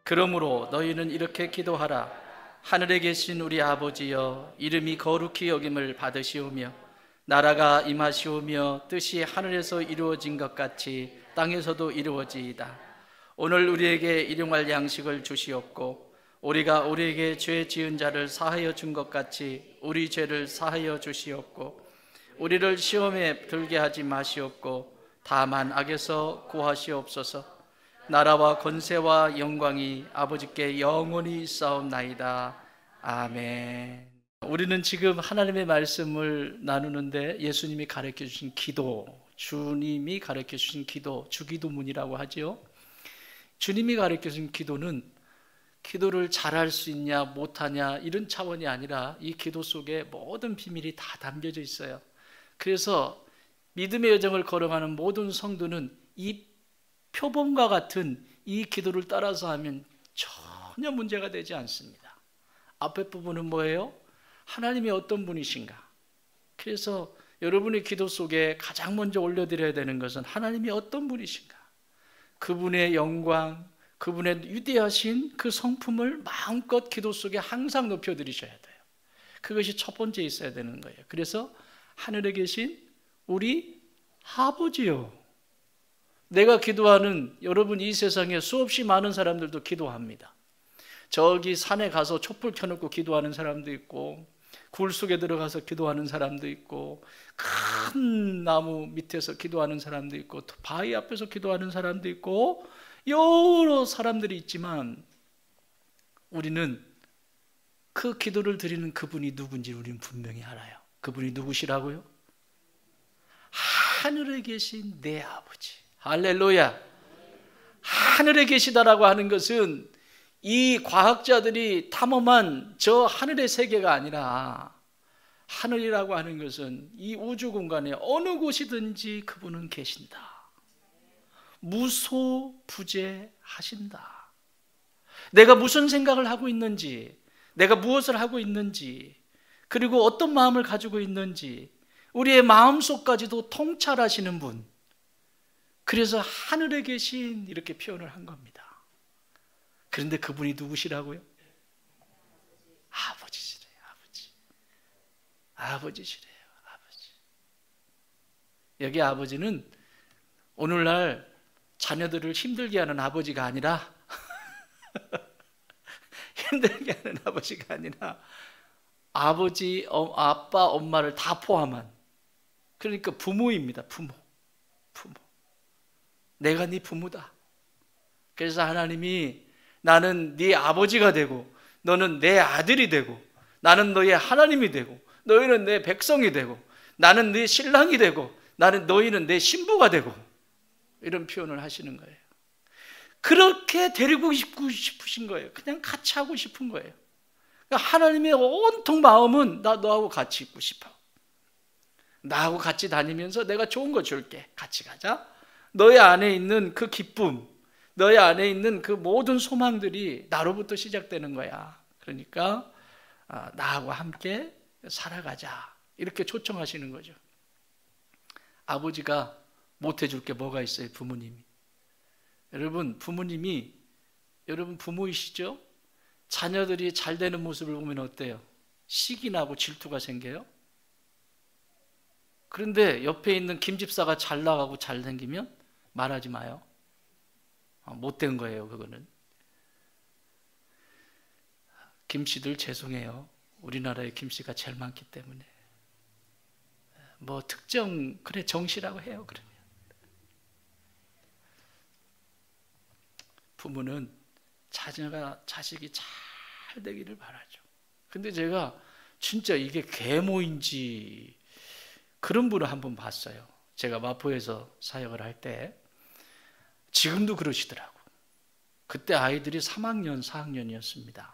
그러므로 너희는 이렇게 기도하라. 하늘에 계신 우리 아버지여, 이름이 거룩히 여김을 받으시오며 나라가 임하시오며 뜻이 하늘에서 이루어진 것 같이 땅에서도 이루어지이다. 오늘 우리에게 일용할 양식을 주시옵고 우리가 우리에게 죄 지은 자를 사하여 준 것 같이 우리 죄를 사하여 주시옵고 우리를 시험에 들게 하지 마시옵고 다만 악에서 구하시옵소서. 나라와 권세와 영광이 아버지께 영원히 있사옵나이다. 아멘. 우리는 지금 하나님의 말씀을 나누는데 예수님이 가르쳐 주신 기도, 주님이 가르쳐 주신 기도, 주기도문이라고 하죠. 주님이 가르쳐 주신 기도는 기도를 잘할 수 있냐 못하냐 이런 차원이 아니라 이 기도 속에 모든 비밀이 다 담겨져 있어요. 그래서 믿음의 여정을 걸어가는 모든 성도는 이 표범과 같은 이 기도를 따라서 하면 전혀 문제가 되지 않습니다. 앞에 부분은 뭐예요? 하나님이 어떤 분이신가? 그래서 여러분의 기도 속에 가장 먼저 올려드려야 되는 것은 하나님이 어떤 분이신가? 그분의 영광, 그분의 위대하신 그 성품을 마음껏 기도 속에 항상 높여드리셔야 돼요. 그것이 첫 번째 있어야 되는 거예요. 그래서 하늘에 계신 우리 아버지요. 내가 기도하는 여러분 이 세상에 수없이 많은 사람들도 기도합니다. 저기 산에 가서 촛불 켜놓고 기도하는 사람도 있고 굴 속에 들어가서 기도하는 사람도 있고 큰 나무 밑에서 기도하는 사람도 있고 또 바위 앞에서 기도하는 사람도 있고 여러 사람들이 있지만 우리는 그 기도를 드리는 그분이 누군지 우리는 분명히 알아요. 그분이 누구시라고요? 하늘에 계신 내 아버지. 할렐루야. 하늘에 계시다라고 하는 것은 이 과학자들이 탐험한 저 하늘의 세계가 아니라 하늘이라고 하는 것은 이 우주 공간에 어느 곳이든지 그분은 계신다. 무소부재하신다. 내가 무슨 생각을 하고 있는지, 내가 무엇을 하고 있는지, 그리고 어떤 마음을 가지고 있는지 우리의 마음속까지도 통찰하시는 분. 그래서 하늘에 계신 이렇게 표현을 한 겁니다. 그런데 그분이 누구시라고요? 아버지시래요. 아버지. 아버지시래요. 아버지. 여기 아버지는 오늘날 자녀들을 힘들게 하는 아버지가 아니라 힘들게 하는 아버지가 아니라 아버지, 아빠, 엄마를 다 포함한, 그러니까 부모입니다. 부모. 내가 네 부모다. 그래서 하나님이 나는 네 아버지가 되고 너는 내 아들이 되고 나는 너의 하나님이 되고 너희는 내 백성이 되고 나는 네 신랑이 되고 너희는 내 신부가 되고 이런 표현을 하시는 거예요. 그렇게 데리고 싶으신 거예요. 그냥 같이 하고 싶은 거예요. 그러니까 하나님의 온통 마음은 나 너하고 같이 있고 싶어. 나하고 같이 다니면서 내가 좋은 거 줄게. 같이 가자. 너의 안에 있는 그 기쁨, 너의 안에 있는 그 모든 소망들이 나로부터 시작되는 거야. 그러니까 나하고 함께 살아가자. 이렇게 초청하시는 거죠. 아버지가 못해줄 게 뭐가 있어요? 부모님이. 여러분 부모이시죠? 자녀들이 잘 되는 모습을 보면 어때요? 시기 나고 질투가 생겨요? 그런데 옆에 있는 김 집사가 잘 나가고 잘 생기면 말하지 마요. 못된 거예요. 그거는. 김씨들 죄송해요. 우리나라에 김씨가 제일 많기 때문에 뭐 특정 그래 정씨라고 해요. 그러면 부모는 자식이 잘 되기를 바라죠. 근데 제가 진짜 이게 계모인지 그런 분을 한번 봤어요. 제가 마포에서 사역을 할 때 지금도 그러시더라고. 그때 아이들이 3학년, 4학년이었습니다.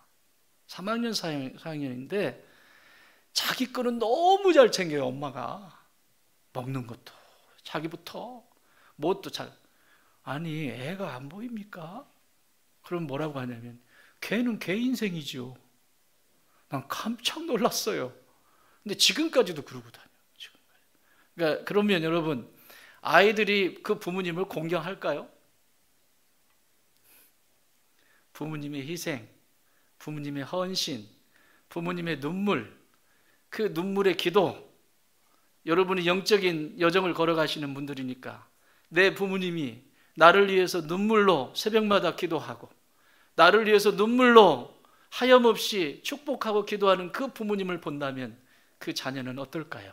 3학년, 4학년인데 자기 거는 너무 잘 챙겨요. 엄마가 먹는 것도 자기부터 뭣도 잘. 아니 애가 안 보입니까? 그럼 뭐라고 하냐면 걔는 걔 인생이죠. 난 깜짝 놀랐어요. 근데 지금까지도 그러고 다녀요. 지금까지. 그러니까 그러면 여러분 아이들이 그 부모님을 공경할까요? 부모님의 희생, 부모님의 헌신, 부모님의 눈물, 그 눈물의 기도, 여러분이 영적인 여정을 걸어가시는 분들이니까 내 부모님이 나를 위해서 눈물로 새벽마다 기도하고 나를 위해서 눈물로 하염없이 축복하고 기도하는 그 부모님을 본다면 그 자녀는 어떨까요?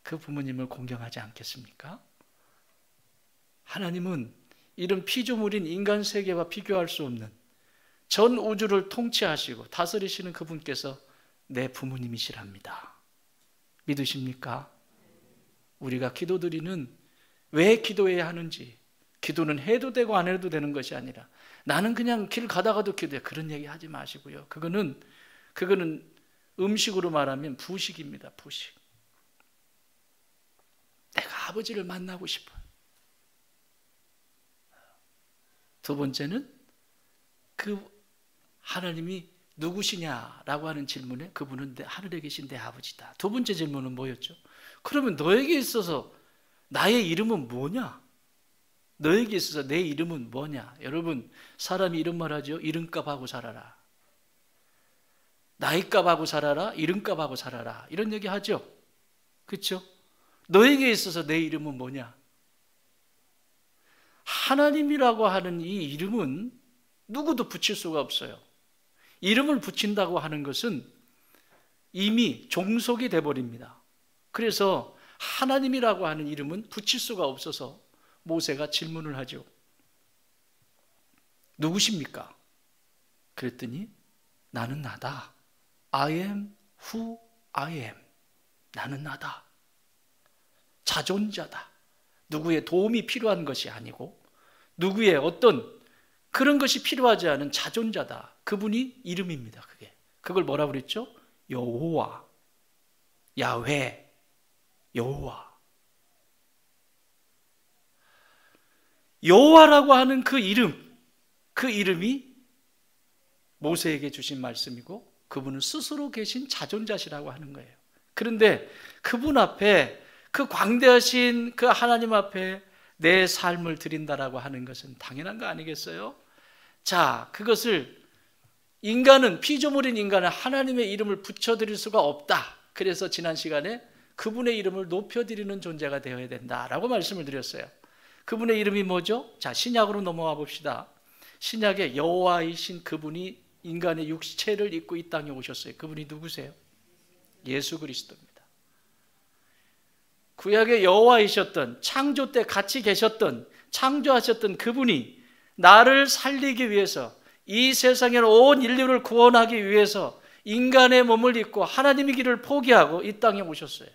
그 부모님을 공경하지 않겠습니까? 하나님은 이런 피조물인 인간 세계와 비교할 수 없는 전 우주를 통치하시고 다스리시는 그분께서 내 부모님이시랍니다. 믿으십니까? 우리가 기도드리는 왜 기도해야 하는지, 기도는 해도 되고 안 해도 되는 것이 아니라 나는 그냥 길 가다가도 기도해, 그런 얘기 하지 마시고요. 그거는 음식으로 말하면 부식입니다. 부식. 내가 아버지를 만나고 싶어요. 두 번째는 그 하나님이 누구시냐라고 하는 질문에 그분은 하늘에 계신 내 아버지다. 두 번째 질문은 뭐였죠? 그러면 너에게 있어서 나의 이름은 뭐냐? 너에게 있어서 내 이름은 뭐냐? 여러분, 사람이 이런 말 하죠. 이름값하고 살아라. 나이값하고 살아라. 이름값하고 살아라. 이런 얘기 하죠. 그렇죠? 너에게 있어서 내 이름은 뭐냐? 하나님이라고 하는 이 이름은 누구도 붙일 수가 없어요. 이름을 붙인다고 하는 것은 이미 종속이 돼버립니다. 그래서 하나님이라고 하는 이름은 붙일 수가 없어서 모세가 질문을 하죠. 누구십니까? 그랬더니 나는 나다. I am who I am. 나는 나다. 자존자다. 누구의 도움이 필요한 것이 아니고 누구의 어떤 그런 것이 필요하지 않은 자존자다. 그분이 이름입니다. 그걸 뭐라고 그랬죠? 여호와, 야훼, 여호와. 여호와라고 하는 그 이름이 모세에게 주신 말씀이고 그분은 스스로 계신 자존자시라고 하는 거예요. 그런데 그분 앞에, 그 광대하신 그 하나님 앞에 내 삶을 드린다라고 하는 것은 당연한 거 아니겠어요? 자, 그것을 피조물인 인간은 하나님의 이름을 붙여드릴 수가 없다. 그래서 지난 시간에 그분의 이름을 높여드리는 존재가 되어야 된다라고 말씀을 드렸어요. 그분의 이름이 뭐죠? 자, 신약으로 넘어와 봅시다. 신약에 여호와이신 그분이 인간의 육체를 입고 이 땅에 오셨어요. 그분이 누구세요? 예수 그리스도입니다. 구약의 여호와이셨던, 창조 때 같이 계셨던, 창조하셨던 그분이 나를 살리기 위해서, 이 세상의 온 인류를 구원하기 위해서 인간의 몸을 입고 하나님의 길을 포기하고 이 땅에 오셨어요.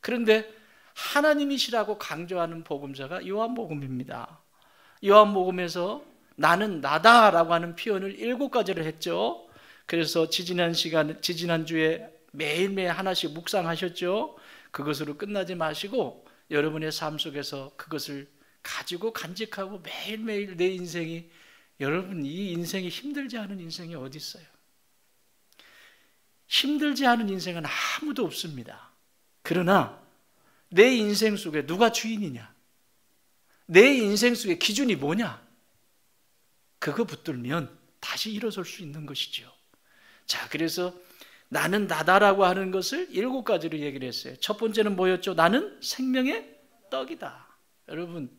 그런데 하나님이시라고 강조하는 복음서가 요한복음입니다. 요한복음에서 나는 나다라고 하는 표현을 7가지를 했죠. 그래서 지지난주에 매일매일 하나씩 묵상하셨죠. 그것으로 끝나지 마시고 여러분의 삶 속에서 그것을 가지고 간직하고 매일매일 내 인생이, 여러분 이 인생이 힘들지 않은 인생이 어디 있어요? 힘들지 않은 인생은 아무도 없습니다. 그러나 내 인생 속에 누가 주인이냐? 내 인생 속에 기준이 뭐냐? 그거 붙들면 다시 일어설 수 있는 것이죠. 자, 그래서 나는 나다라고 하는 것을 7가지로 얘기를 했어요. 첫 번째는 뭐였죠? 나는 생명의 떡이다. 여러분,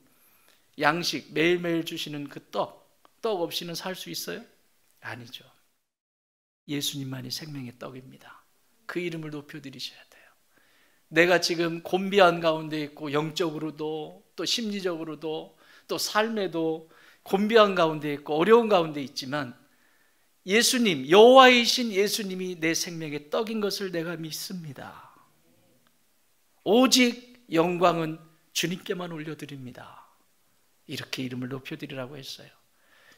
양식 매일매일 주시는 그 떡 없이는 살 수 있어요? 아니죠. 예수님만이 생명의 떡입니다. 그 이름을 높여드리셔야 돼요. 내가 지금 곤비한 가운데 있고 영적으로도 또 심리적으로도 또 삶에도 곤비한 가운데 있고 어려운 가운데 있지만 예수님, 여호와이신 예수님이 내 생명의 떡인 것을 내가 믿습니다. 오직 영광은 주님께만 올려드립니다. 이렇게 이름을 높여드리라고 했어요.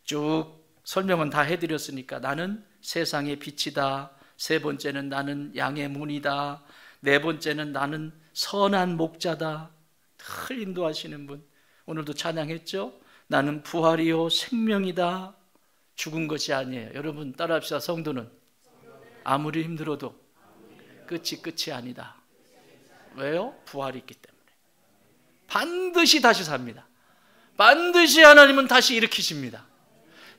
쭉 설명은 다 해드렸으니까 나는 세상의 빛이다. 세 번째는 나는 양의 문이다. 네 번째는 나는 선한 목자다. 늘 인도하시는 분. 오늘도 찬양했죠? 나는 부활이요 생명이다. 죽은 것이 아니에요. 여러분 따라합시다. 성도는 아무리 힘들어도 끝이 아니다. 왜요? 부활이 있기 때문에. 반드시 다시 삽니다. 반드시 하나님은 다시 일으키십니다.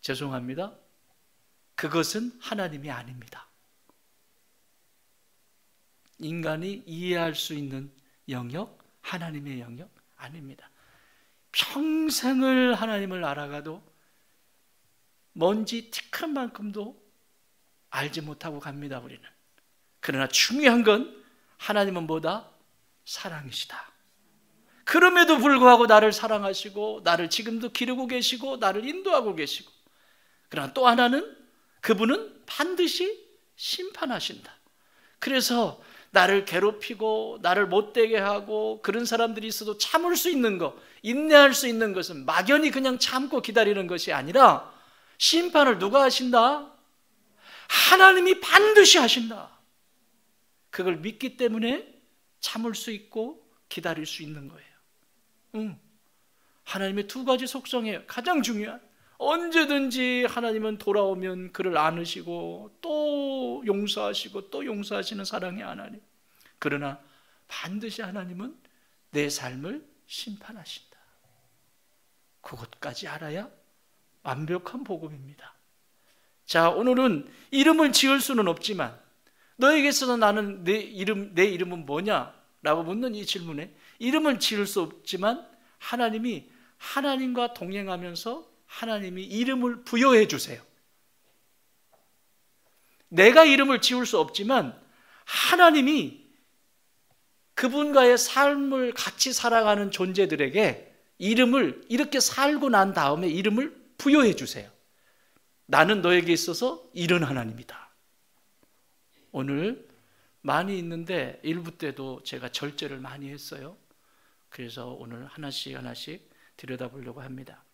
죄송합니다. 그것은 하나님이 아닙니다. 인간이 이해할 수 있는 영역, 하나님의 영역 아닙니다. 평생을 하나님을 알아가도 먼지 티끌만큼도 알지 못하고 갑니다, 우리는. 그러나 중요한 건 하나님은 뭐다? 사랑이시다. 그럼에도 불구하고 나를 사랑하시고 나를 지금도 기르고 계시고 나를 인도하고 계시고, 그러나 또 하나는 그분은 반드시 심판하신다. 그래서 나를 괴롭히고 나를 못되게 하고 그런 사람들이 있어도 참을 수 있는 것, 인내할 수 있는 것은 막연히 그냥 참고 기다리는 것이 아니라 심판을 누가 하신다? 하나님이 반드시 하신다. 그걸 믿기 때문에 참을 수 있고 기다릴 수 있는 거예요. 하나님의 두 가지 속성이에요. 가장 중요한, 언제든지 하나님은 돌아오면 그를 안으시고 또 용서하시고 또 용서하시는 사랑의 하나님. 그러나 반드시 하나님은 내 삶을 심판하신다. 그것까지 알아야 완벽한 복음입니다. 자, 오늘은 이름을 지을 수는 없지만 너에게 있어서 나는 내 이름은 뭐냐? 라고 묻는 이 질문에 이름을 지을 수 없지만 하나님이 하나님과 동행하면서 하나님이 이름을 부여해 주세요. 내가 이름을 지을 수 없지만 하나님이 그분과의 삶을 같이 살아가는 존재들에게 이름을, 이렇게 살고 난 다음에 이름을 부여해 주세요. 나는 너에게 있어서 이런 하나님이다. 오늘 많이 있는데 일부 때도 제가 절제를 많이 했어요. 그래서 오늘 하나씩 들여다보려고 합니다.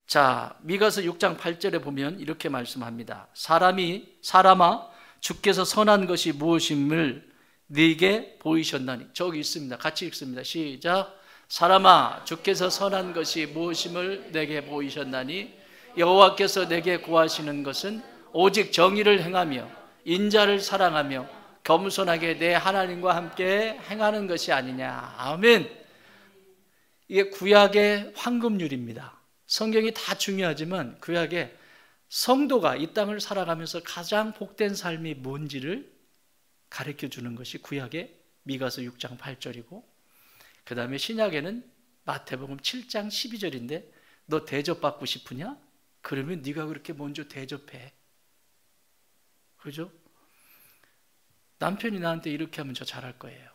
자, 미가서 6장 8절에 보면 이렇게 말씀합니다. 사람아 주께서 선한 것이 무엇임을 네게 보이셨나니. 저기 있습니다. 같이 읽습니다. 시작. 사람아 주께서 선한 것이 무엇임을 내게 보이셨나니 여호와께서 내게 구하시는 것은 오직 정의를 행하며 인자를 사랑하며 겸손하게 내 하나님과 함께 행하는 것이 아니냐. 아멘. 이게 구약의 황금률입니다. 성경이 다 중요하지만 구약의 성도가 이 땅을 살아가면서 가장 복된 삶이 뭔지를 가르쳐 주는 것이 구약의 미가서 6장 8절이고, 그 다음에 신약에는 마태복음 7장 12절인데 너 대접받고 싶으냐? 그러면 네가 그렇게 먼저 대접해. 그죠? 남편이 나한테 이렇게 하면 저 잘할 거예요.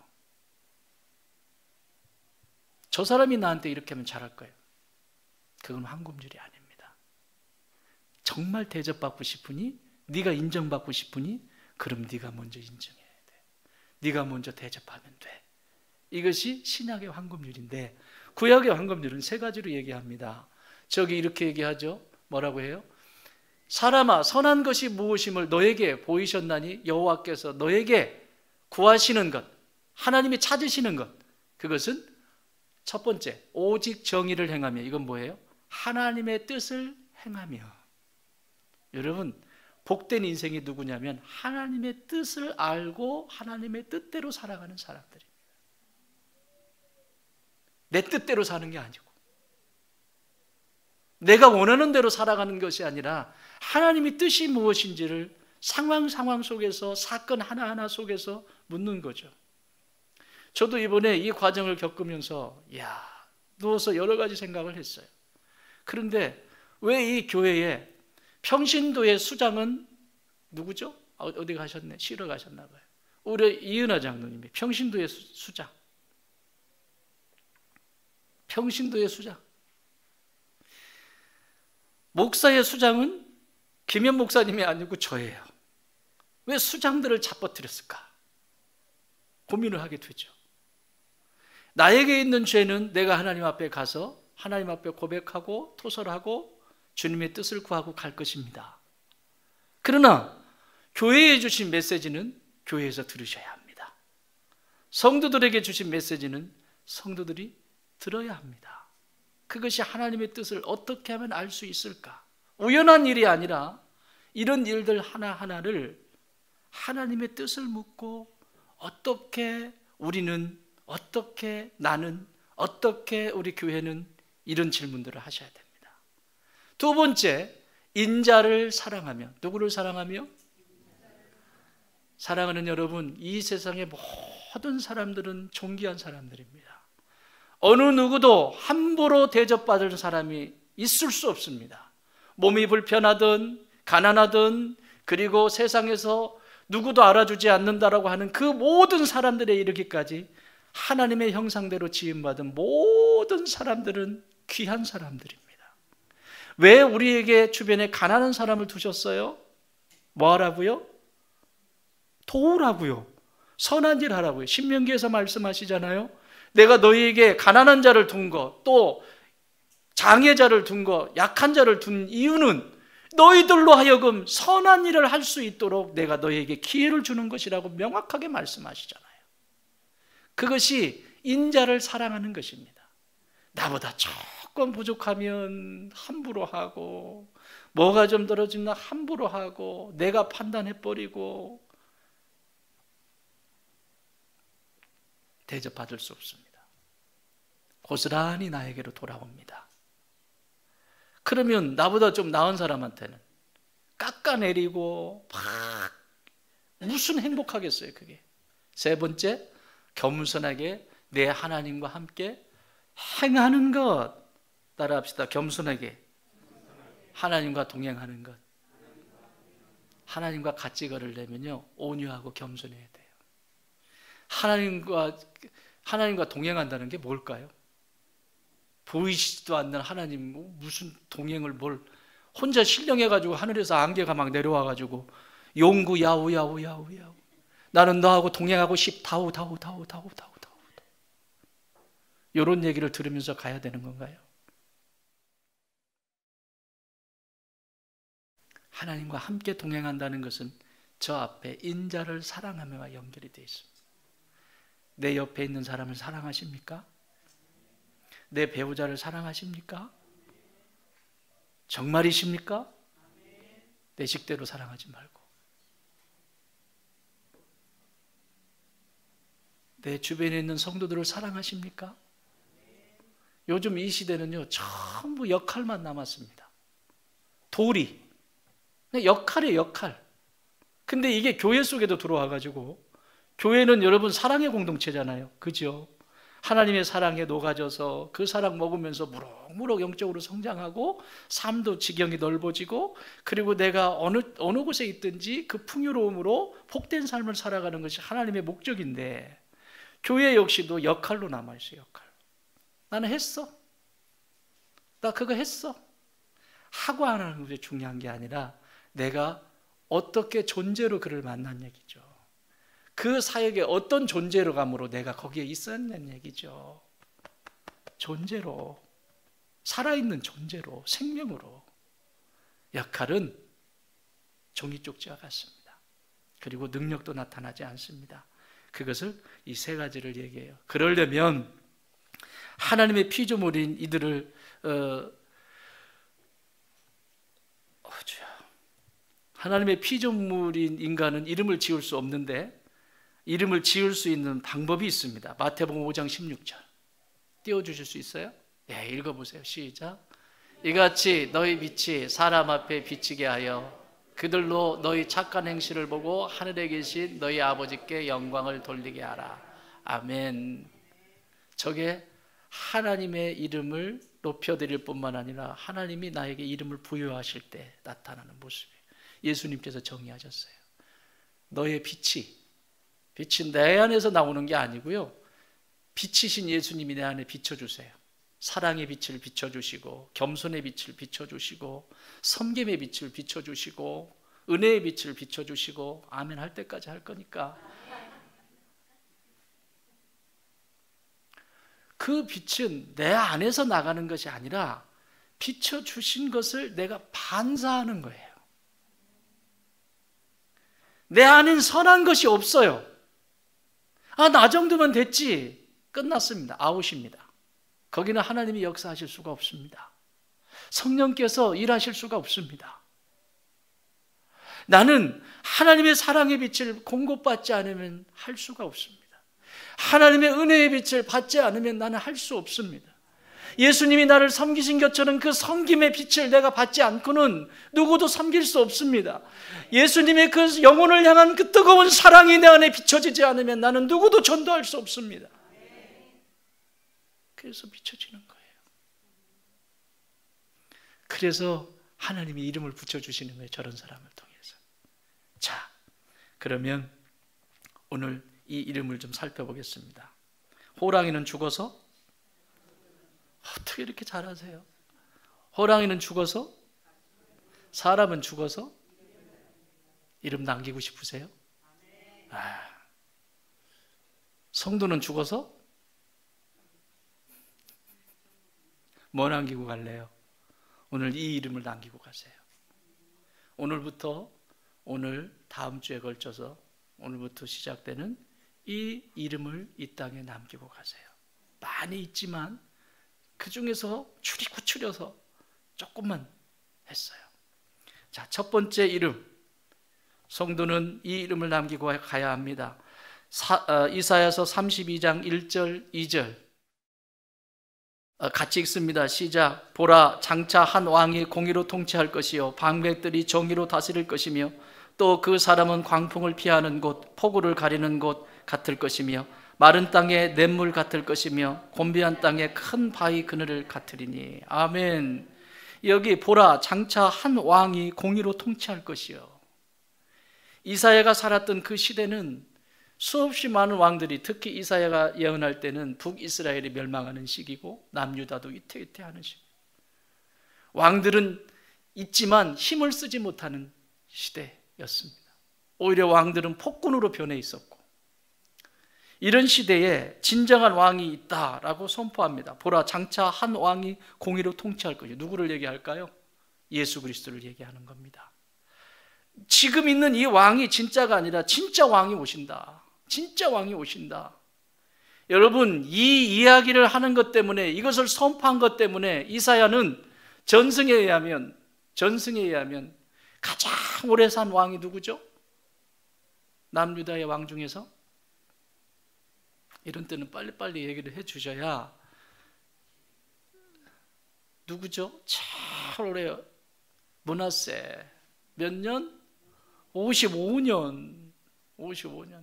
저 사람이 나한테 이렇게 하면 잘할 거예요. 그건 황금률이 아닙니다. 정말 대접받고 싶으니, 네가 인정받고 싶으니, 그럼 네가 먼저 인정해야 돼. 네가 먼저 대접하면 돼. 이것이 신약의 황금률인데, 구약의 황금률은 세 가지로 얘기합니다. 저기 이렇게 얘기하죠. 뭐라고 해요? 사람아, 선한 것이 무엇임을 너에게 보이셨나니 여호와께서 너에게 구하시는 것, 하나님이 찾으시는 것, 그것은 첫 번째, 오직 정의를 행하며. 이건 뭐예요? 하나님의 뜻을 행하며. 여러분, 복된 인생이 누구냐면 하나님의 뜻을 알고 하나님의 뜻대로 살아가는 사람들입니다. 내 뜻대로 사는 게 아니고, 내가 원하는 대로 살아가는 것이 아니라 하나님의 뜻이 무엇인지를 상황 속에서, 사건 하나하나 속에서 묻는 거죠. 저도 이번에 이 과정을 겪으면서 누워서 여러 가지 생각을 했어요. 그런데 왜 이 교회에 평신도의 수장은 누구죠? 어디 가셨네? 쉬러 가셨나 봐요. 우리 이은하 장로님이 평신도의 수장. 평신도의 수장. 목사의 수장은 김현 목사님이 아니고 저예요. 왜 수장들을 잡아뜨렸을까? 고민을 하게 되죠. 나에게 있는 죄는 내가 하나님 앞에 가서 하나님 앞에 고백하고 토설하고 주님의 뜻을 구하고 갈 것입니다. 그러나 교회에 주신 메시지는 교회에서 들으셔야 합니다. 성도들에게 주신 메시지는 성도들이 들어야 합니다. 그것이 하나님의 뜻을 어떻게 하면 알 수 있을까? 우연한 일이 아니라 이런 일들 하나하나를 하나님의 뜻을 묻고, 어떻게 우리는, 어떻게 나는, 어떻게 우리 교회는, 이런 질문들을 하셔야 됩니다. 두 번째, 인자를 사랑하며. 누구를 사랑하며? 사랑하는 여러분, 이 세상의 모든 사람들은 존귀한 사람들입니다. 어느 누구도 함부로 대접받을 사람이 있을 수 없습니다. 몸이 불편하든 가난하든, 그리고 세상에서 누구도 알아주지 않는다라고 하는 그 모든 사람들에 이르기까지 하나님의 형상대로 지음받은 모든 사람들은 귀한 사람들입니다. 왜 우리에게 주변에 가난한 사람을 두셨어요? 뭐 하라고요? 도우라고요. 선한 일 하라고요. 신명기에서 말씀하시잖아요. 내가 너희에게 가난한 자를 둔 것, 또 장애자를 둔 것, 약한 자를 둔 이유는 너희들로 하여금 선한 일을 할 수 있도록 내가 너희에게 기회를 주는 것이라고 명확하게 말씀하시잖아요. 그것이 인자를 사랑하는 것입니다. 나보다 조금 부족하면 함부로 하고, 뭐가 좀 떨어지면 함부로 하고, 내가 판단해버리고, 대접받을 수 없습니다. 고스란히 나에게로 돌아옵니다. 그러면 나보다 좀 나은 사람한테는 깎아내리고 막 무슨 행복하겠어요, 그게. 세 번째, 겸손하게 내 하나님과 함께 행하는 것. 따라합시다. 겸손하게 하나님과 동행하는 것. 하나님과 같이 걸으려면요, 온유하고 겸손해야 돼요. 하나님과 동행한다는 게 뭘까요? 보이지도 않는 하나님, 무슨 동행을 혼자 신령해가지고 하늘에서 안개가 막 내려와가지고 용구 야우 나는 너하고 동행하고 싶다우 다우 이런 얘기를 들으면서 가야 되는 건가요? 하나님과 함께 동행한다는 것은 저 앞에 인자를 사랑하며가 연결이 되어 있습니다. 내 옆에 있는 사람을 사랑하십니까? 내 배우자를 사랑하십니까? 정말이십니까? 내 식대로 사랑하지 말고 내 주변에 있는 성도들을 사랑하십니까? 요즘 이 시대는요, 전부 역할만 남았습니다. 도리, 역할이에요, 역할. 근데 이게 교회 속에도 들어와가지고, 교회는 여러분 사랑의 공동체잖아요, 그죠? 하나님의 사랑에 녹아져서 그 사랑 먹으면서 무럭무럭 영적으로 성장하고, 삶도 지경이 넓어지고, 그리고 내가 어느 곳에 있든지 그 풍요로움으로 복된 삶을 살아가는 것이 하나님의 목적인데, 교회 역시도 역할로 남아있어요, 역할. 나는 했어. 나 그거 했어. 하고 안 하는 것이 중요한 게 아니라 내가 어떻게 존재로 그를 만난 얘기죠. 그 사역에 어떤 존재로 감으로 내가 거기에 있었냐는 얘기죠. 존재로, 살아있는 존재로, 생명으로. 역할은 종이 쪽지와 같습니다. 그리고 능력도 나타나지 않습니다. 그것을 이 세 가지를 얘기해요. 그러려면 하나님의 피조물인 이들을 하나님의 피조물인 인간은 이름을 지을 수 없는데 이름을 지을 수 있는 방법이 있습니다. 마태복음 5장 16절 띄워주실 수 있어요? 네, 읽어보세요. 시작. 이같이 너희 빛이 사람 앞에 비치게 하여 그들로 너희 착한 행실을 보고 하늘에 계신 너희 아버지께 영광을 돌리게 하라. 아멘. 저게 하나님의 이름을 높여드릴 뿐만 아니라 하나님이 나에게 이름을 부여하실 때 나타나는 모습이에요. 예수님께서 정의하셨어요. 너의 빛이 내 안에서 나오는 게 아니고요, 빛이신 예수님이 내 안에 비춰주세요. 사랑의 빛을 비춰주시고 겸손의 빛을 비춰주시고 섬김의 빛을 비춰주시고 은혜의 빛을 비춰주시고 아멘 할 때까지 할 거니까 그 빛은 내 안에서 나가는 것이 아니라 비춰주신 것을 내가 반사하는 거예요. 내 안엔 선한 것이 없어요. 나 정도면 됐지. 끝났습니다. 아웃입니다. 거기는 하나님이 역사하실 수가 없습니다. 성령께서 일하실 수가 없습니다. 나는 하나님의 사랑의 빛을 공급받지 않으면 할 수가 없습니다. 하나님의 은혜의 빛을 받지 않으면 나는 할 수 없습니다. 예수님이 나를 섬기신 것처럼 그 섬김의 빛을 내가 받지 않고는 누구도 섬길 수 없습니다. 예수님의 그 영혼을 향한 그 뜨거운 사랑이 내 안에 비춰지지 않으면 나는 누구도 전도할 수 없습니다. 그래서 비춰지는 거예요. 그래서 하나님이 이름을 붙여주시는 거예요. 저런 사람을 통해서. 자, 그러면 오늘 이 이름을 좀 살펴보겠습니다. 호랑이는 죽어서? 어떻게 이렇게 잘하세요? 호랑이는 죽어서? 사람은 죽어서? 이름 남기고 싶으세요? 성도는 죽어서? 뭐 남기고 갈래요? 오늘 이 이름을 남기고 가세요. 오늘부터 오늘 다음 주에 걸쳐서 오늘부터 시작되는 이 이름을 이 땅에 남기고 가세요. 많이 있지만 그 중에서 추려서 조금만 했어요. 자, 첫 번째 이름. 성도는 이 이름을 남기고 가야 합니다. 이사야서 32장 1절 2절 같이 읽습니다. 시작. 보라, 장차 한 왕이 공의로 통치할 것이요 방백들이 정의로 다스릴 것이며 또 그 사람은 광풍을 피하는 곳, 폭우를 가리는 곳 같을 것이며 마른 땅에 냇물 같을 것이며 곤비한 땅에 큰 바위 그늘을 같으리니. 아멘. 여기 보라, 장차 한 왕이 공의로 통치할 것이요. 이사야가 살았던 그 시대는 수없이 많은 왕들이, 특히 이사야가 예언할 때는 북이스라엘이 멸망하는 시기고 남유다도 위태위태하는 시기. 왕들은 있지만 힘을 쓰지 못하는 시대였습니다. 오히려 왕들은 폭군으로 변해 있었고, 이런 시대에 진정한 왕이 있다라고 선포합니다. 보라, 장차 한 왕이 공의로 통치할 것이요. 누구를 얘기할까요? 예수 그리스도를 얘기하는 겁니다. 지금 있는 이 왕이 진짜가 아니라 진짜 왕이 오신다. 진짜 왕이 오신다. 여러분, 이 이야기를 하는 것 때문에, 이것을 선포한 것 때문에 이사야는 전승에 의하면 가장 오래 산 왕이 누구죠? 남유다의 왕 중에서? 이런 때는 빨리빨리 얘기를 해 주셔야. 누구죠? 참 오래, 므낫세. 몇 년? 55년.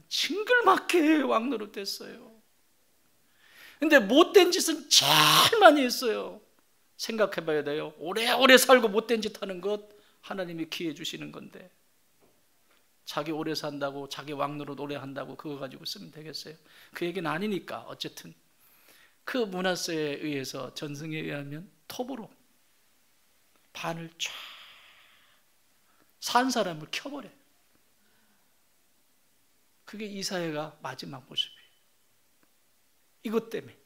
징글맞게 왕 노릇했어요. 근데 못된 짓은 제일 많이 했어요. 생각해 봐야 돼요. 오래오래 살고 못된 짓 하는 것 하나님이 기회 주시는 건데, 자기 오래 산다고, 자기 왕 노릇 오래 한다고 그거 가지고 쓰면 되겠어요? 그 얘기는 아니니까. 어쨌든 그 므낫세에 의해서, 전승에 의하면 톱으로 반을 쫙 산 사람을 켜버려요. 그게 이사야가 마지막 모습이에요. 이것 때문에.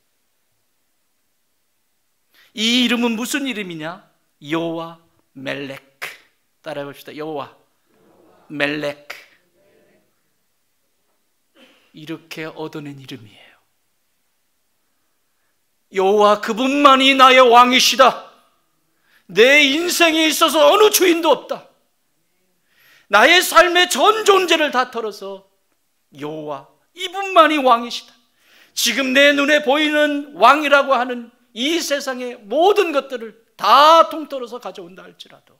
이 이름은 무슨 이름이냐? 여호와 멜렉. 따라해 봅시다. 여호와 멜렉. 이렇게 얻어낸 이름이에요. 여호와 그분만이 나의 왕이시다. 내 인생에 있어서 어느 주인도 없다. 나의 삶의 전 존재를 다 털어서 여호와 이분만이 왕이시다. 지금 내 눈에 보이는 왕이라고 하는 이 세상의 모든 것들을 다 통틀어서 가져온다 할지라도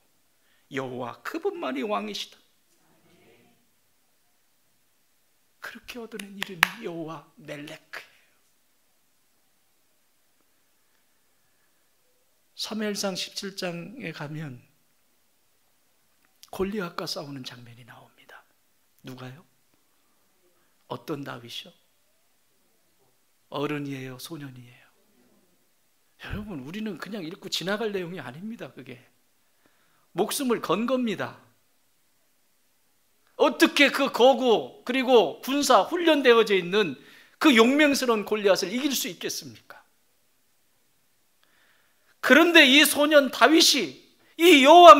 여호와 그분만이 왕이시다. 그렇게 얻어낸 이름이 여호와 멜렉이에요. 사무엘상 17장에 가면 골리앗과 싸우는 장면이 나옵니다. 누가요? 어떤 다윗이요? 어른이에요? 소년이에요? 여러분, 우리는 그냥 읽고 지나갈 내용이 아닙니다. 그게 목숨을 건 겁니다. 어떻게 그 거구 그리고 군사 훈련되어져 있는 그 용맹스러운 골리앗을 이길 수 있겠습니까? 그런데 이 소년 다윗이 이 여호와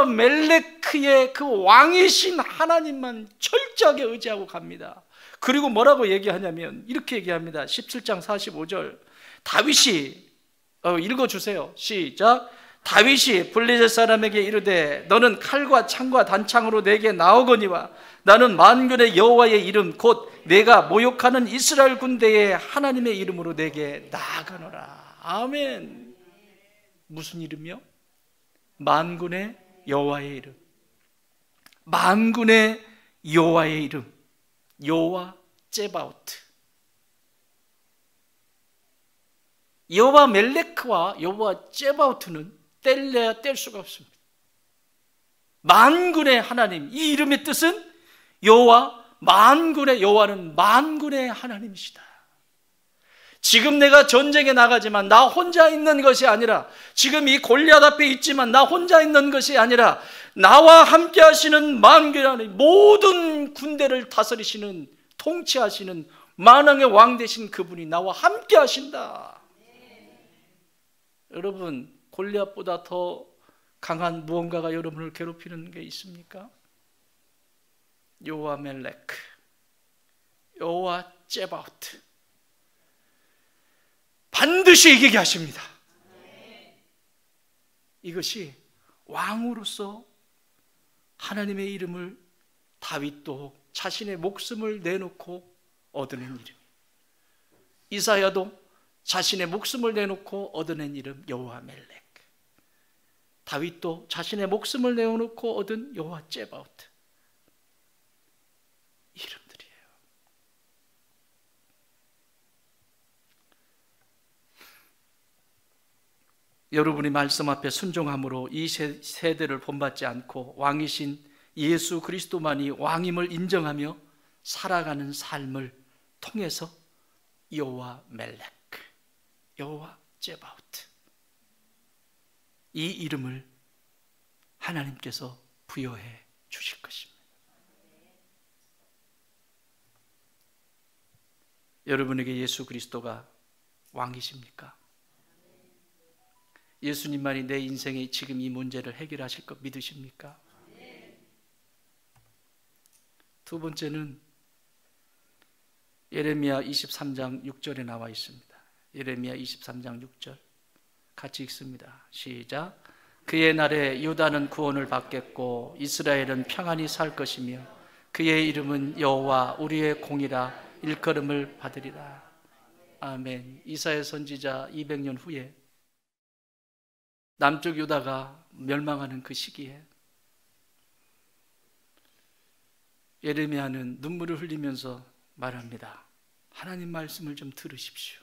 멜렉의 그 왕이신 하나님만 철저하게 의지하고 갑니다. 그리고 뭐라고 얘기하냐면 이렇게 얘기합니다. 17장 45절 다윗이 읽어주세요. 시작. 다윗이 블레셋 사람에게 이르되 너는 칼과 창과 단창으로 내게 나오거니와 나는 만군의 여호와의 이름 곧 내가 모욕하는 이스라엘 군대의 하나님의 이름으로 내게 나아가노라. 아멘. 무슨 이름이요? 만군의 여호와의 이름. 만군의 여호와의 이름. 여호와 제바오트. 여호와 멜렉과 여호와 제바오트는 뗄래야 뗄 수가 없습니다. 만군의 하나님, 이 이름의 뜻은 여호와는 만군의 하나님이시다. 지금 내가 전쟁에 나가지만 나 혼자 있는 것이 아니라, 지금 이 골리앗 앞에 있지만 나 혼자 있는 것이 아니라 나와 함께 하시는 만군의 하나님, 모든 군대를 다스리시는, 통치하시는 만왕의 왕 되신 그분이 나와 함께 하신다. 여러분, 골리앗보다 더 강한 무언가가 여러분을 괴롭히는 게 있습니까? 여호와 멜렉, 여호와 제바오트. 반드시 이기게 하십니다. 이것이 왕으로서 하나님의 이름을 다윗도 자신의 목숨을 내놓고 얻어낸 이름, 이사야도 자신의 목숨을 내놓고 얻어낸 이름 여호와 멜렉, 다윗도 자신의 목숨을 내어놓고 얻은 여호와 제바오트 이름들이에요. 여러분이 말씀 앞에 순종함으로 이 세대를 본받지 않고 왕이신 예수 그리스도만이 왕임을 인정하며 살아가는 삶을 통해서 여호와 멜렉, 여호와 제바오트, 이 이름을 하나님께서 부여해 주실 것입니다. 여러분에게 예수 그리스도가 왕이십니까? 예수님만이 내 인생의 지금 이 문제를 해결하실 것 믿으십니까? 두 번째는 예레미야 23장 6절에 나와 있습니다. 예레미야 23장 6절 같이 읽습니다. 시작. 그의 날에 유다는 구원을 받겠고 이스라엘은 평안히 살 것이며 그의 이름은 여호와 우리의 공이라 일컬음을 받으리라. 아멘. 이사야 선지자 200년 후에 남쪽 유다가 멸망하는 그 시기에 예레미야는 눈물을 흘리면서 말합니다. 하나님 말씀을 좀 들으십시오.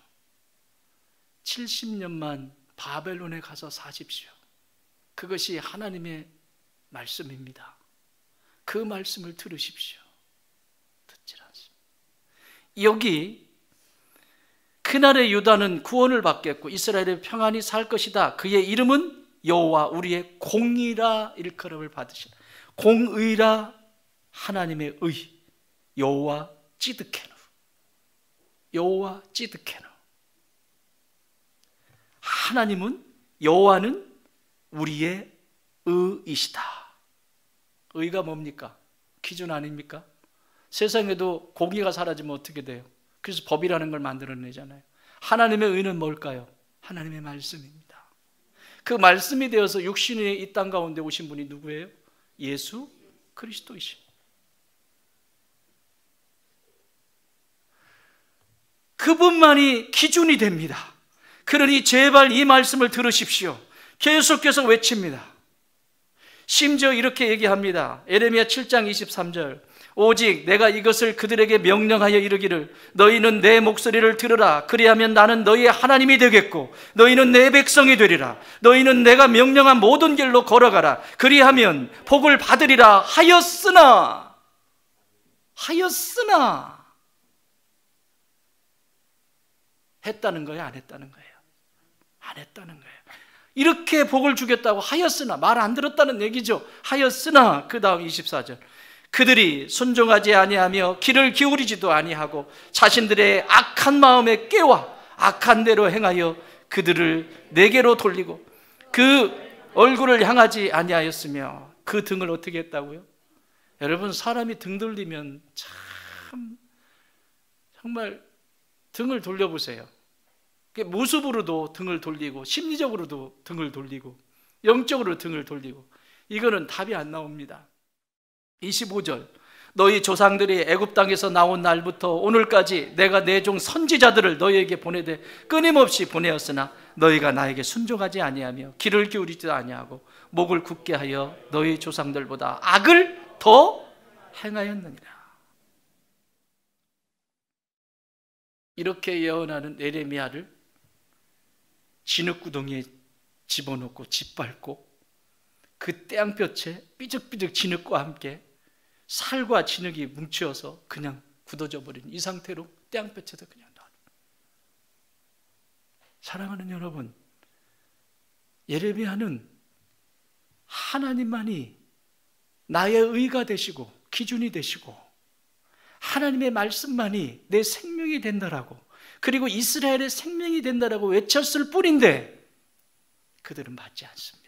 70년만 바벨론에 가서 사십시오. 그것이 하나님의 말씀입니다. 그 말씀을 들으십시오. 듣질 않습니다. 여기 그날의 유다는 구원을 받겠고 이스라엘의 평안히 살 것이다. 그의 이름은 여호와 우리의 공이라 일컬음을 받으시라. 공의라 하나님의 의, 여호와 찌드케누, 여호와 찌드케누. 하나님은, 여호와는 우리의 의이시다. 의가 뭡니까? 기준 아닙니까? 세상에도 공의가 사라지면 어떻게 돼요? 그래서 법이라는 걸 만들어내잖아요. 하나님의 의는 뭘까요? 하나님의 말씀입니다. 그 말씀이 되어서 육신의 이 땅 가운데 오신 분이 누구예요? 예수 그리스도이십니다. 그분만이 기준이 됩니다. 그러니 제발 이 말씀을 들으십시오. 계속해서 외칩니다. 심지어 이렇게 얘기합니다. 에레미야 7장 23절, 오직 내가 이것을 그들에게 명령하여 이르기를 너희는 내 목소리를 들으라. 그리하면 나는 너희의 하나님이 되겠고 너희는 내 백성이 되리라. 너희는 내가 명령한 모든 길로 걸어가라. 그리하면 복을 받으리라 하였으나 했다는 거예요? 안 했다는 거예요? 안 했다는 거예요. 이렇게 복을 주겠다고 하였으나, 말 안 들었다는 얘기죠. 하였으나 그 다음 24절, 그들이 순종하지 아니하며 귀를 기울이지도 아니하고 자신들의 악한 마음에 깨와 악한 대로 행하여 그들을 내게로 돌리고 그 얼굴을 향하지 아니하였으며. 그 등을 어떻게 했다고요? 여러분, 사람이 등 돌리면 참 정말 등을 돌려보세요. 모습으로도 등을 돌리고 심리적으로도 등을 돌리고 영적으로 등을 돌리고, 이거는 답이 안 나옵니다. 25절, 너희 조상들이 애굽 땅에서 나온 날부터 오늘까지 내가 내 종 선지자들을 너희에게 보내되 끊임없이 보내었으나 너희가 나에게 순종하지 아니하며 귀를 기울이지도 아니하고 목을 굳게 하여 너희 조상들보다 악을 더 행하였느니라. 이렇게 예언하는 에레미야를 진흙구덩이에 집어넣고 짓밟고 그 떼양볕에 삐죽삐죽 진흙과 함께 살과 진흙이 뭉쳐서 그냥 굳어져 버린 이 상태로 떼양볕에서 그냥 놔. 사랑하는 여러분, 예레미야는 하나님만이 나의 의가 되시고 기준이 되시고 하나님의 말씀만이 내 생명이 된다라고, 그리고 이스라엘의 생명이 된다라고 외쳤을 뿐인데 그들은 받지 않습니다.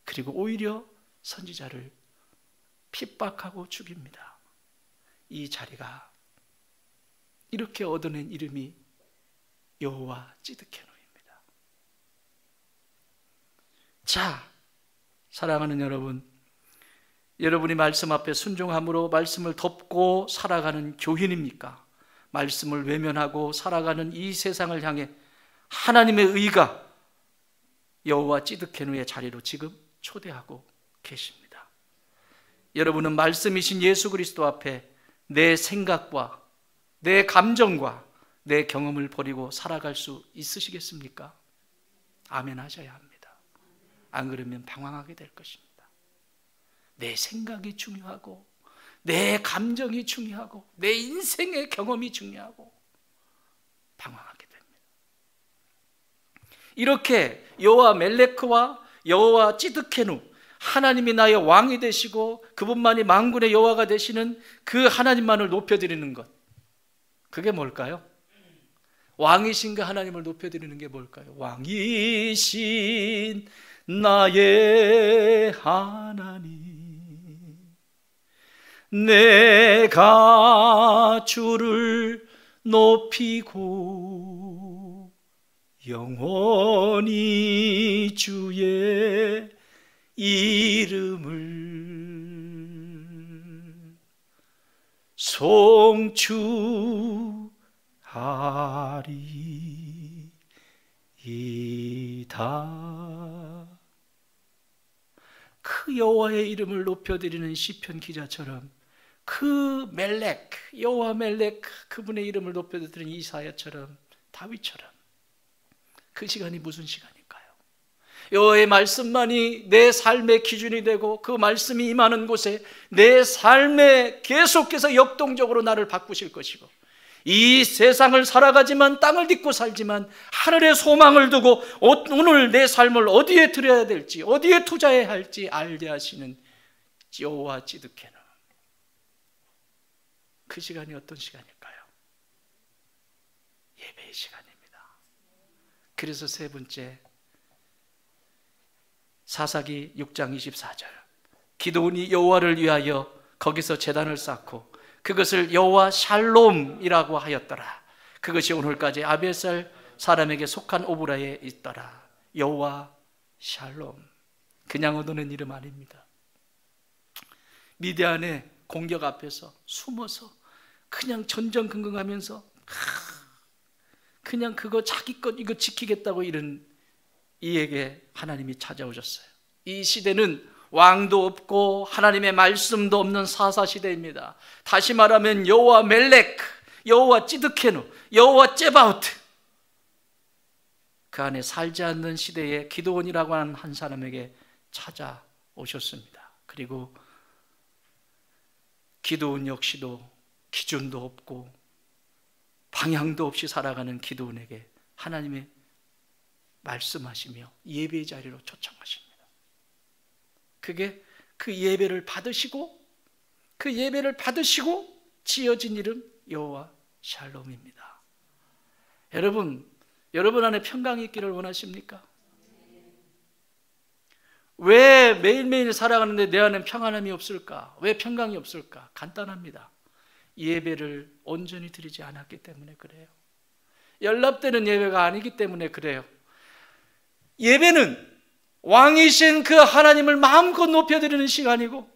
그리고 오히려 선지자를 핍박하고 죽입니다. 이 자리가 이렇게 얻어낸 이름이 여호와 찌드케노입니다. 자, 사랑하는 여러분, 여러분이 말씀 앞에 순종함으로 말씀을 덮고 살아가는 교인입니까? 말씀을 외면하고 살아가는 이 세상을 향해 하나님의 의가 여호와 찌드케노의 자리로 지금 초대하고 계십니다. 여러분은 말씀이신 예수 그리스도 앞에 내 생각과 내 감정과 내 경험을 버리고 살아갈 수 있으시겠습니까? 아멘 하셔야 합니다. 안 그러면 방황하게 될 것입니다. 내 생각이 중요하고 내 감정이 중요하고 내 인생의 경험이 중요하고 방황하게 됩니다. 이렇게 여호와 멜레크와 여호와 찌드케누, 하나님이 나의 왕이 되시고 그분만이 만군의 여호와가 되시는 그 하나님만을 높여드리는 것, 그게 뭘까요? 왕이신 그 하나님을 높여드리는 게 뭘까요? 왕이신 나의 하나님, 내가 주를 높이고 영원히 주의 이름을 송축하리이다. 그 여호와의 이름을 높여드리는 시편 기자처럼, 그 멜렉, 여호와 멜렉, 그분의 이름을 높여드리는 이사야처럼, 다윗처럼, 그 시간이 무슨 시간일까요? 여호와의 말씀만이 내 삶의 기준이 되고 그 말씀이 임하는 곳에 내 삶에 계속해서 역동적으로 나를 바꾸실 것이고, 이 세상을 살아가지만, 땅을 딛고 살지만 하늘의 소망을 두고 오늘 내 삶을 어디에 들여야 될지, 어디에 투자해야 할지 알게 하시는 여호와 찌드케노. 그 시간이 어떤 시간일까요? 예배의 시간입니다. 그래서 세 번째, 사사기 6장 24절, 기드온이 여호와를 위하여 거기서 제단을 쌓고 그것을 여호와 샬롬이라고 하였더라. 그것이 오늘까지 아비에셀 사람에게 속한 오브라에 있더라. 여호와 샬롬, 그냥 얻어낸 이름 아닙니다. 미디안의 공격 앞에서 숨어서 그냥 전전긍긍하면서 그냥 그거 자기 것 이거 지키겠다고 이런 이에게 하나님이 찾아오셨어요. 이 시대는 왕도 없고 하나님의 말씀도 없는 사사시대입니다. 다시 말하면 여호와 멜렉, 여호와 찌드케누, 여호와 째바우트, 그 안에 살지 않는 시대에 기드온이라고 하는 한 사람에게 찾아오셨습니다. 그리고 기드온 역시도 기준도 없고 방향도 없이 살아가는 기드온에게 하나님의 말씀하시며 예배의 자리로 초청하십니다. 그게 그 예배를 받으시고 지어진 이름 여호와 샬롬입니다. 여러분 안에 평강이 있기를 원하십니까? 왜 매일매일 살아가는데 내 안에 평안함이 없을까? 왜 평강이 없을까? 간단합니다. 예배를 온전히 드리지 않았기 때문에 그래요. 연락되는 예배가 아니기 때문에 그래요. 예배는 왕이신 그 하나님을 마음껏 높여드리는 시간이고,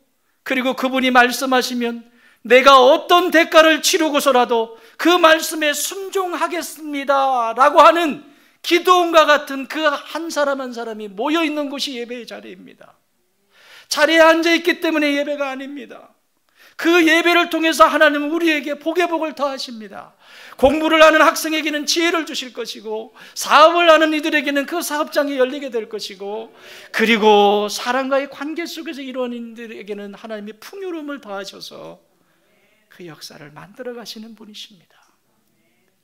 그리고 그분이 말씀하시면 내가 어떤 대가를 치르고서라도 그 말씀에 순종하겠습니다 라고 하는 기드온과 같은 그 한 사람 한 사람이 모여있는 곳이 예배의 자리입니다. 자리에 앉아있기 때문에 예배가 아닙니다. 그 예배를 통해서 하나님은 우리에게 복의 복을 더하십니다. 공부를 하는 학생에게는 지혜를 주실 것이고, 사업을 하는 이들에게는 그 사업장이 열리게 될 것이고, 그리고 사람과의 관계 속에서 이루어진 이들에게는 하나님이 풍요로움을 더하셔서 그 역사를 만들어 가시는 분이십니다.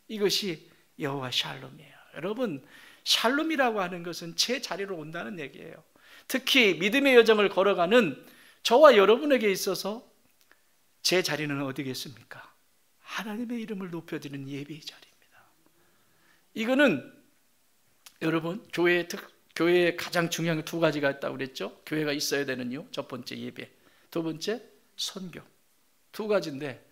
이것이 여호와 샬롬이에요. 여러분, 샬롬이라고 하는 것은 제 자리로 온다는 얘기예요. 특히 믿음의 여정을 걸어가는 저와 여러분에게 있어서 제 자리는 어디겠습니까? 하나님의 이름을 높여드리는 예배의 자리입니다. 이거는 여러분, 교회에 가장 중요한 두 가지가 있다고 그랬죠? 교회가 있어야 되는 이유, 첫 번째 예배, 두 번째 선교. 두 가지인데,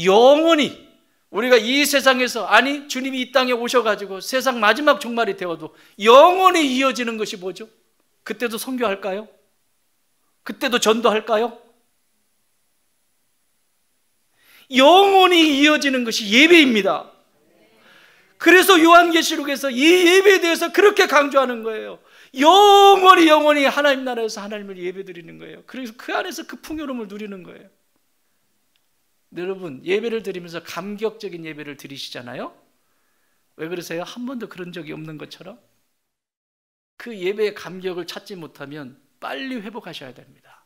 영원히 우리가 이 세상에서, 아니 주님이 이 땅에 오셔가지고 세상 마지막 종말이 되어도 영원히 이어지는 것이 뭐죠? 그때도 선교할까요? 그때도 전도할까요? 영원히 이어지는 것이 예배입니다. 그래서 요한계시록에서 이 예배에 대해서 그렇게 강조하는 거예요. 영원히 하나님 나라에서 하나님을 예배드리는 거예요. 그래서 그 안에서 그 풍요로움을 누리는 거예요. 여러분, 예배를 드리면서 감격적인 예배를 드리시잖아요. 왜 그러세요? 한 번도 그런 적이 없는 것처럼. 그 예배의 감격을 찾지 못하면 빨리 회복하셔야 됩니다.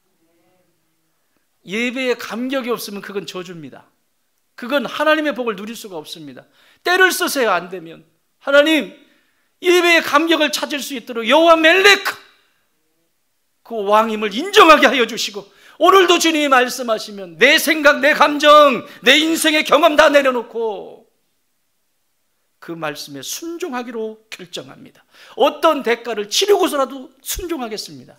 예배의 감격이 없으면 그건 저주입니다. 그건 하나님의 복을 누릴 수가 없습니다. 때를 쓰세요. 안 되면 하나님, 예배의 감격을 찾을 수 있도록 여호와 멜렉, 그 왕임을 인정하게 하여 주시고, 오늘도 주님이 말씀하시면 내 생각, 내 감정, 내 인생의 경험 다 내려놓고 그 말씀에 순종하기로 결정합니다. 어떤 대가를 치르고서라도 순종하겠습니다.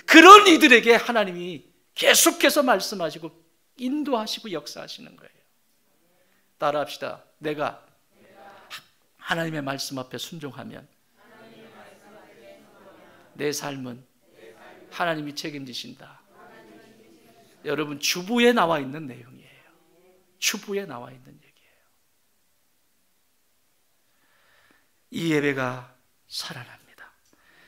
그런 이들에게 하나님이 계속해서 말씀하시고 인도하시고 역사하시는 거예요. 따라합시다. 내가 하나님의 말씀 앞에 순종하면 내 삶은 하나님이 책임지신다. 여러분, 주부에 나와 있는 내용이에요. 주부에 나와 있는 얘기예요. 이 예배가 살아납니다.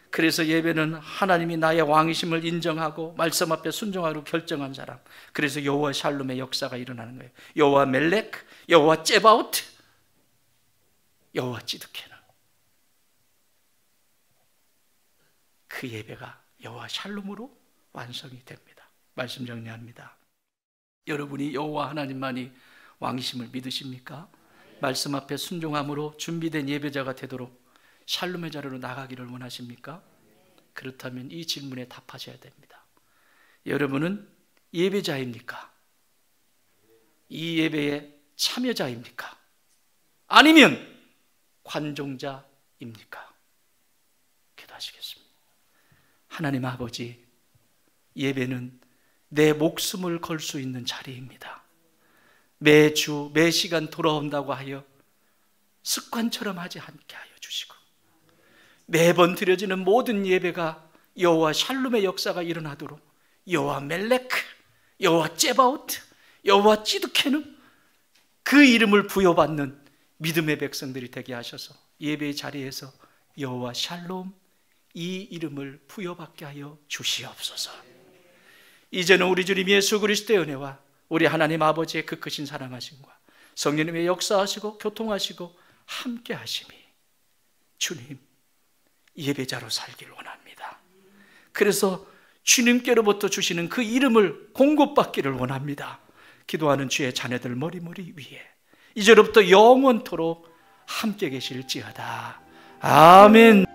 그래서 예배는 하나님이 나의 왕이심을 인정하고 말씀 앞에 순종하기로 결정한 사람, 그래서 여호와 샬롬의 역사가 일어나는 거예요. 여호와 멜렉, 여호와 째바우트, 여호와 찌드케는, 그 예배가 여호와 샬롬으로 완성이 됩니다. 말씀 정리합니다. 여러분이 여호와 하나님만이 왕이심을 믿으십니까? 말씀 앞에 순종함으로 준비된 예배자가 되도록 샬롬의 자리로 나가기를 원하십니까? 그렇다면 이 질문에 답하셔야 됩니다. 여러분은 예배자입니까? 이 예배의 참여자입니까? 아니면 관종자입니까? 기도하시겠습니다. 하나님 아버지, 예배는 내 목숨을 걸 수 있는 자리입니다. 매주 매 시간 돌아온다고 하여 습관처럼 하지 않게 하여 주시고, 매번 드려지는 모든 예배가 여호와 샬롬의 역사가 일어나도록 여호와 멜레크, 여호와 제바오트, 여호와 찌드케누, 그 이름을 부여받는 믿음의 백성들이 되게 하셔서 예배의 자리에서 여호와 샬롬, 이 이름을 부여받게 하여 주시옵소서. 이제는 우리 주님 예수 그리스도의 은혜와 우리 하나님 아버지의 그 크신 사랑하심과 성령님의 역사하시고 교통하시고 함께 하심이 주님 예배자로 살길 원합니다. 그래서 주님께로부터 주시는 그 이름을 공급받기를 원합니다. 기도하는 주의 자녀들 머리머리 위에 이제로부터 영원토록 함께 계실지어다. 아멘.